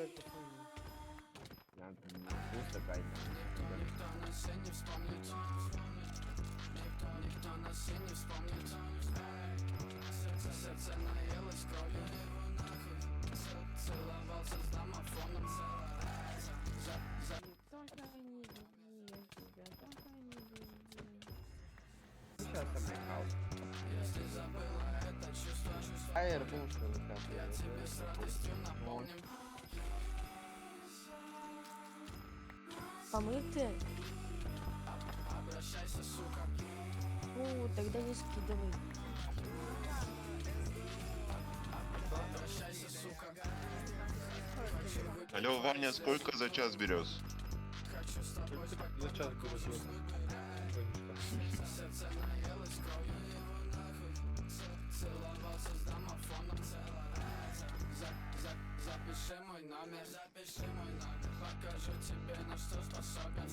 блядь, похуй. Надо пусто кайф. Никто нас и не вспомнит. Никто нас и не вспомнит. Сердце наелось кровью. Целовался с домофоном. Только не люби я тебя, только не люби. Сейчас облекал. Если забыла это чувство, Айр был, что ли, там? я тебе с радостью напомню. Помыты? Обращайся, сука. Ну, тогда не скидывай. Обращайся, сука. Алло, Ваня, сколько за час берешь? Хочу с тобой спать, За час буду делать. сердце наелось кровью. Его нахуй целовался с домофоном. Запиши мой номер, покажу тебе, на что способен.